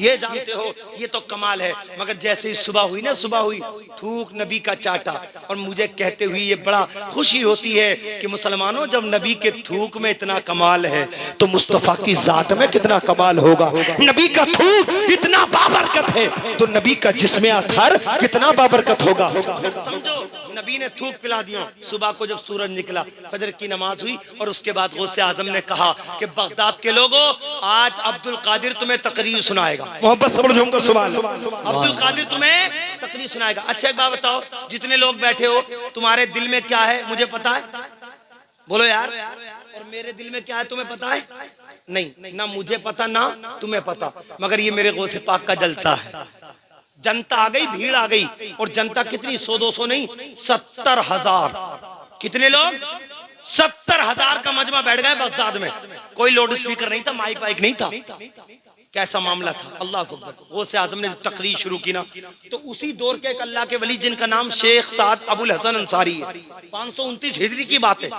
ये जानते हो ये तो कमाल है। मगर जैसे ही सुबह हुई ना, सुबह हुई थूक नबी का चाटा और मुझे कहते हुए ये बड़ा खुशी होती है कि मुसलमानों जब नबी के थूक में इतना कमाल है तो मुस्तफा की जात में कितना कमाल होगा। नबी का थूक इतना बाबरकत है तो नबी का जिस्म अतहर कितना बाबरकत होगा। समझो नबी ने थूक पिला दिया। सुबह को जब सूरज निकला, फजर की नमाज हुई और उसके बाद गौसे आजम ने कहा कि बगदाद के लोगों आज अब्दुल कादिर तुम्हें तकरीर सुनाएगा। मोहब्बत से बोलो सुभान अल्लाह। अब्दुल कादिर तुम्हें तकरीर सुनाएगा। अच्छा एक बात बताओ, जितने लोग बैठे हो तुम्हारे दिल में क्या है मुझे पता है? बोलो यार। और मेरे दिल में क्या है तुम्हें पता है? नहीं, ना मुझे पता ना तुम्हें पता। मगर ये मेरे गौसे पाक का जलसा है। जनता आ गई, भीड़ आ गई और जनता कितनी 100-200 नहीं 70,000। कितने लोग? 70,000 का मजमा बैठ गए बगदाद में। कोई लाउड स्पीकर नहीं था, माइक वाइक नहीं था। कैसा मामला था। अल्लाह अकबर। गौसे आजम ने तकरीर शुरू की ना, तो उसी दौर के एक अल्लाह के वली जिनका नाम शेख साद अबुल हसन अंसारी है, 529 हिजरी की बात है,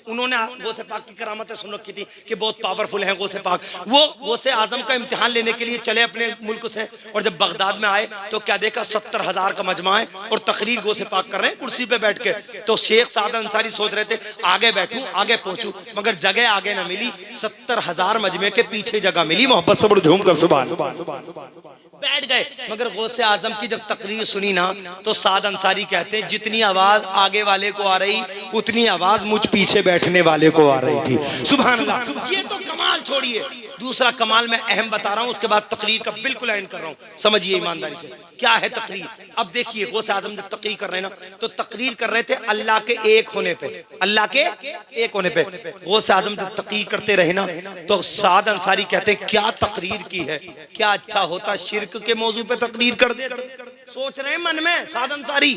उन्होंने गौसे पाक की करामतें सुन रखी थी कि बहुत पावरफुल हैं गौसे पाक। वो गौसे आजम का इम्तिहान लेने के लिए चले अपने मुल्क से, और जब बगदाद में आए तो क्या देखा 70,000 का मजमा है और तकरीर गौसे पाक कर रहे हैं कुर्सी पे बैठ के। तो शेख साद अंसारी सोच रहे थे आगे बैठूं आगे पहुंचूं, मगर जगह आगे ना मिली, 70,000 मजमे के पीछे जगह मिली। मोहब्बत से झूम कर सुभान बैठ गए। मगर गौसे आजम की जब तकरीर सुनी ना, तो साद अंसारी कहते हैं जितनी आवाज आगे वाले को आ रही उतनी आवाज मुझ पीछे बैठने वाले को आ रही थी। सुभान अल्लाह। ये तो कमाल छोड़िए, दूसरा कमाल मैं अहम बता रहा हूं, उसके बाद तकरीर का बिल्कुल एंड कर रहा हूं, समझिए ईमानदारी से क्या है तकरीर। अब देखिए गौसे आजम जब तकरीर कर रहे हैं ना, तो तकरीर कर रहे थे अल्लाह के एक होने पे, अल्लाह के एक होने पे। गौसे आजम जब तकरीर करते रहे ना, तो साद अंसारी कहते हैं क्या तकरीर की है, क्या अच्छा होता शिर्क के मौजू पे तकरीर कर दे। सोच रहे हैं मन में साद अंसारी,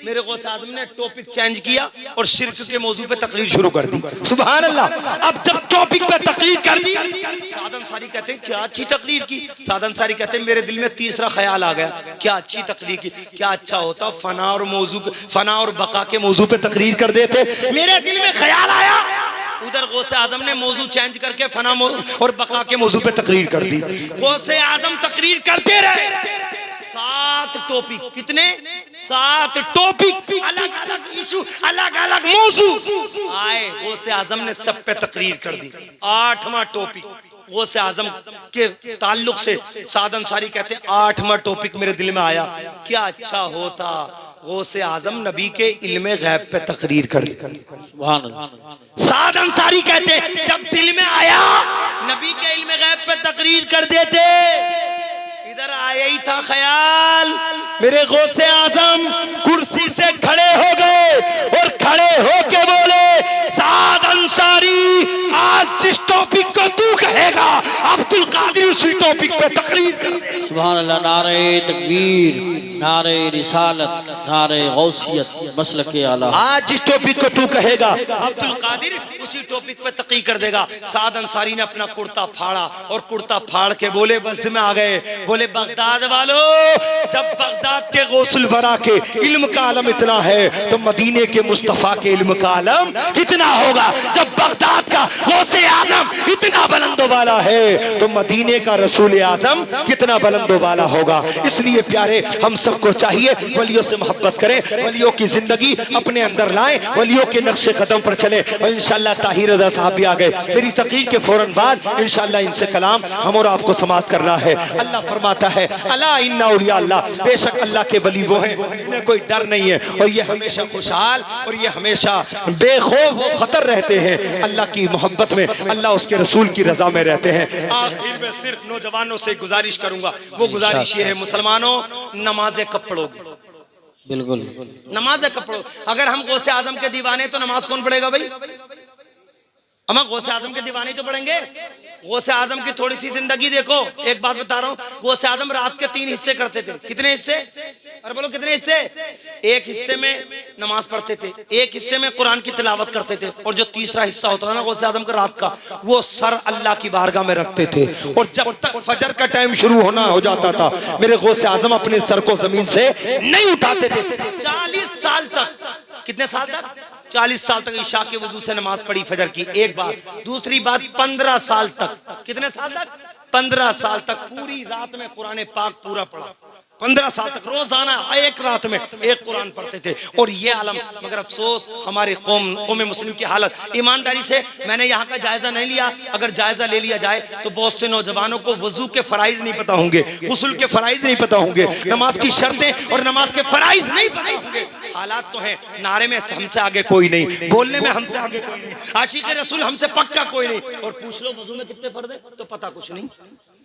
मेरे गौसे आजम ने टॉपिक चेंज किया और शिर्क के मौजू पे तकरीर शुरू कर दी। सुभान अल्लाह। अब जब टॉपिक पे तकरीर कर दी, साद अंसारी कहते हैं क्या अच्छी तकरीर की। साद अंसारी कहते हैं मेरे दिल में तीसरा ख्याल आ गया, क्या अच्छी तकरीर की, क्या अच्छा होता फना और बका के मौजू पे तकरीर कर देते। मेरे दिल में ख्याल आया, उधर गौसे आजम ने मौजू चेंज करके फना और बका के मौजू पे तकरीर कर दी। गौसे आजम तकरीर करते रहे, 7 टॉपिक, कितने 7 टॉपिक, अलग अलग इशू, अलग अलग मौजू आए, गौसे आजम ने सब पे तकरीर कर दी। 8वां टॉपिक गौसे आजम के ताल्लुक से साद अंसारी कहते हैं 8वां टॉपिक मेरे दिल में आया, क्या अच्छा होता गौसे आजम नबी के इल्मे गैब पे तकरीर कर। साद अंसारी कहते जब दिल में आया नबी के इल्मे गैब पे तकरीर कर देते। इधर आया ही था ख्याल, मेरे गौसे आजम कुर्सी से खड़े हो गए और खड़े होके बोले साद अंसारी आज जिस टॉपिक को तू कहेगा अब्दुल कादिर उसी टॉपिक पे तकरीर कर दे। सुभान अल्लाह। नारे तकबीर, नारे रिसालत, नारे गौसियत, मसलके आला। आज जिस टॉपिक को तू कहेगा अब्दुल कादिर उसी टॉपिक पे तकरीर कर देगा। साद अंसारी ने अपना कुर्ता फाड़ा और कुर्ता फाड़ के बोले मस्जिद में आ गए, बोले बगदाद वालों, जब बगदाद के गौसुल वरा के इल्म का आलम इतना है तो मदीने के मुस्तफा के इल्म का आलम कितना होगा। जब बगदाद का गौसे आजम इतना बुलंदो वाला है तो मदीने का रसूल आजम कितना बुलंदो वाला होगा। इसलिए प्यारे हम सबको चाहिए वलियों से मोहब्बत करें, वलियों की जिंदगी अपने अंदर लाएं, वलियों के नक्शे कदम पर चले। और इंशाअल्लाह ताहिर रज़ा साहब भी आ गए, मेरी तकरीर के फौरन बाद इंशाअल्लाह इनसे कलाम हम और आपको समाप्त करना है। अल्लाह फरमाता है अला इन्ना औलिया अल्लाह, बेशक अल्लाह के वली वो हैं इन्हें कोई डर नहीं है और ये हमेशा खुशहाल और ये हमेशा बेखौफ खतर रहते हैं। अल्लाह की मोहब्बत में, अल्लाह उसके रसूल की रजा में रहते हैं। आखिर में सिर्फ नौजवानों से गुजारिश करूंगा, वो गुजारिश ये है मुसलमानों नमाजें कब पढ़ोगे? बिल्कुल नमाजें कब पढ़ो। अगर हम गौसे आजम के दीवाने तो नमाज कौन पढ़ेगा भाई? हम गौसे आजम के दीवाने तो पढ़ेंगे। गौसे आजम की थोड़ी सी जिंदगी देखो, एक बात बता रहा हूँ, गौसे आजम रात के 3 हिस्से करते थे। कितने हिस्से? अरे बोलो कितने हिस्से? एक हिस्से में नमाज पढ़ते थे, एक हिस्से में कुरान की तिलावत करते थे, और जो तीसरा हिस्सा होता था ना गौसे आजम का रात का, वो सर अल्लाह की बारगाह में रखते थे। और जब तक फजर का टाइम शुरू होना हो जाता था मेरे गौसे आजम अपने सर को जमीन से नहीं उठाते थे। 40 साल तक, कितने साल तक? 40 साल तक ईशा के वजू से नमाज पढ़ी फजर की, एक बात। दूसरी बात 15 साल तक, कितने साल तक? 15 साल तक पूरी रात में कुरान पाक पूरा पढ़ा। 15 साल तक रोजाना एक रात में एक कुरान पढ़ते थे। और ये आलम, मगर अफसोस हमारे कौम मुस्लिम की हालत। ईमानदारी से मैंने यहाँ का जायजा नहीं लिया, अगर जायजा ले लिया जाए तो बहुत से नौजवानों को वजू के फराइज नहीं पता होंगे, गुस्ल के फराइज नहीं पता होंगे, नमाज की शर्तें और नमाज के फराइज नहीं पता होंगे। हालात तो हैं, नारे में हमसे आगे कोई नहीं, बोलने में हमसे आगे कोई नहीं, आशिक रसूल हमसे पक्का कोई नहीं। और पूछ लो वजू में कितने फर्ज है तो पता कुछ नहीं,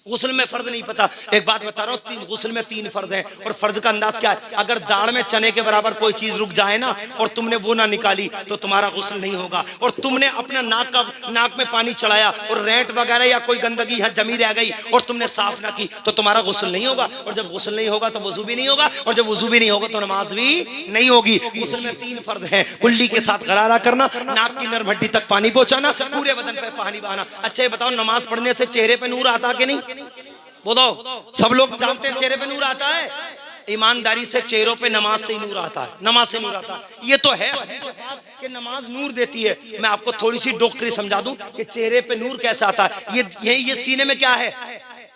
गुस्ल में फर्ज नहीं पता। एक बात बता रहा हूँ, गुस्ल में 3 फर्ज हैं। और फर्ज का अंदाज क्या है? अगर दाढ़ में चने के बराबर कोई चीज रुक जाए ना और तुमने वो ना निकाली तो तुम्हारा गुस्ल नहीं होगा। और तुमने अपना नाक में पानी चढ़ाया और रेंट वगैरह या कोई गंदगी यहाँ जमी रह गई और तुमने साफ ना की तो तुम्हारा गुस्ल नहीं होगा। और जब गुस्ल नहीं होगा तो वजू भी नहीं होगा, और जब वजू भी नहीं होगा तो नमाज भी नहीं होगी। गुस्ल में 3 फर्ज हैं, कुल्ली के साथ गरारा करना, नाक की नर्म हड्डी तक पानी पहुंचाना, पूरे बदन पे पानी बहाना। अच्छा ये बताओ, नमाज पढ़ने से चेहरे पे नूर आता कि नहीं? बोलो, सब लोग जानते हैं चेहरे पे नूर आता है। ईमानदारी से चेहरों पे नमाज से ही नूर आता है, नमाज से नूर आता है। ये तो है कि नमाज नूर देती है। मैं आपको थोड़ी सी डॉक्टरी समझा दूं कि चेहरे पे नूर कैसा आता है। ये सीने में क्या है,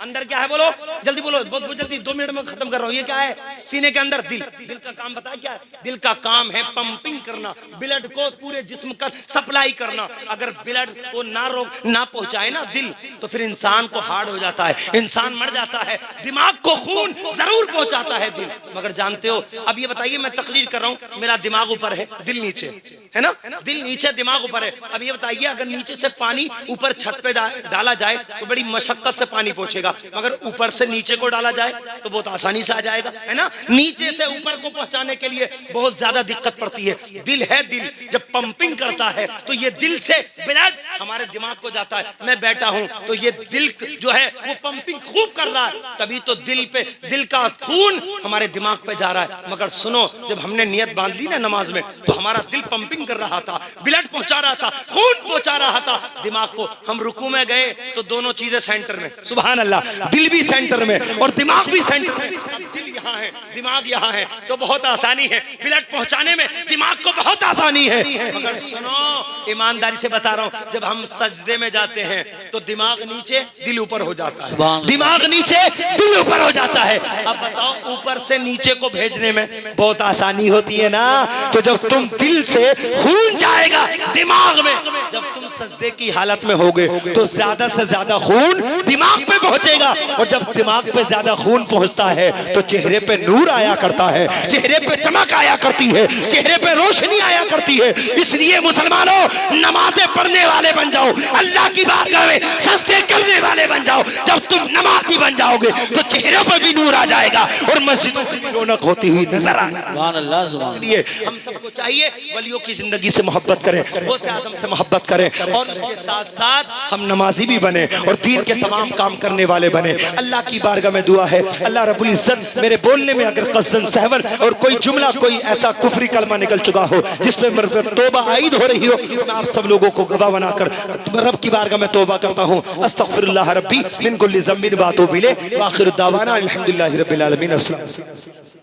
अंदर क्या है, बोलो जल्दी बोलो, बहुत जल्दी, 2 मिनट में खत्म कर रहा हूँ। ये क्या है, सीने के अंदर दिल। दिल का काम बताया क्या है? दिल का काम है पंपिंग करना, ब्लड को पूरे जिस्म का सप्लाई करना। अगर ब्लड को ना पहुंचाए ना दिल, तो फिर इंसान को हार्ड हो जाता है, इंसान मर जाता है। दिमाग को खून जरूर पहुंचाता है दिल, मगर जानते हो, अब ये बताइए, मैं तकरीर कर रहा हूँ, मेरा दिमाग ऊपर है, दिल नीचे है ना, दिल नीचे दिमाग ऊपर है। अब ये बताइए, अगर नीचे से पानी ऊपर छत पे डाला जाए तो बड़ी मशक्कत से पानी पहुंचेगा, मगर ऊपर से नीचे को डाला जाए तो बहुत आसानी से आ जाएगा, है ना। नीचे से ऊपर को पहुंचाने के लिए बहुत ज्यादा दिक्कत पड़ती है। दिल है, दिल जब पंपिंग करता है तो ये दिल से ब्लड हमारे दिमाग को जाता है। मैं बैठा हूं तो ये दिल जो है वो पंपिंग खूब कर रहा है, तभी तो दिल का खून हमारे दिमाग पे जा रहा है। मगर सुनो, जब हमने नियत बांध ली ना नमाज में, तो हमारा दिल पंपिंग कर रहा था, ब्लड पहुंचा रहा था, खून पहुंचा रहा था दिमाग को। हम रुकू में गए तो दोनों चीजें सेंटर में, सुभान अल्लाह, दिल भी सेंटर में और दिमाग भी सेंटर में। अब दिल यहाँ है, दिमाग यहाँ है, तो बहुत आसानी है ब्लड पहुंचाने में, दिमाग को बहुत आसानी है। मगर सुनो, ईमानदारी से बता रहा हूँ, जब हम सजदे में जाते हैं तो दिमाग नीचे दिल ऊपर हो जाता है, दिमाग नीचे दिल ऊपर हो जाता है। अब बताओ, ऊपर से नीचे को भेजने में बहुत आसानी होती है ना। तो जब तुम दिल से खून जाएगा दिमाग में, जब तुम सजदे की हालत में होगे तो ज्यादा से ज्यादा खून दिमाग पे पहुंचेगा, और जब दिमाग पे ज्यादा खून पहुंचता है तो चेहरे पे नूर आया करता है, चेहरे पे चमक आया करती है, चेहरे पे रोशनी आया करती है। इसलिए मुसलमानों, नमाजें पढ़ने वाले बन जाओ, अल्लाह की बारगाह में सजदे करने वाले बन जाओ। जब तुम नमाजी बन जाओगे तो चेहरे पर भी नूर आ जाएगा और मस्जिदों से भी रौनक होती हुई नजर आएगी। इसलिए हम सबको चाहिए वलियों की जिंदगी से मोहब्बत करें, गौसे आज़म से मोहब्बत करें, और उसके साथ साथ हम नमाजी भी बने और दीन के तमाम काम करने वाले बने। अल्लाह की बारगाह में दुआ है, अल्लाह रब्बुल इज्जत मेरे बोलने में अगर कसदन सहवन और कोई जुमला, कोई ऐसा कुफरी कलमा निकल चुका हो जिसमें मेरे तौबा आईद हो रही हो, मैं आप सब लोगों को गवाह बनाकर रब की बारगाह में तौबा करता हूँ। अस्तगफिरुल्लाह रब्बी मिन कुल्ली ज़म्बिन व अतूबु इलैह व आखिरु दावाना अल्हम्दुलिल्लाहि रब्बिल आलमीन। अस्सलाम।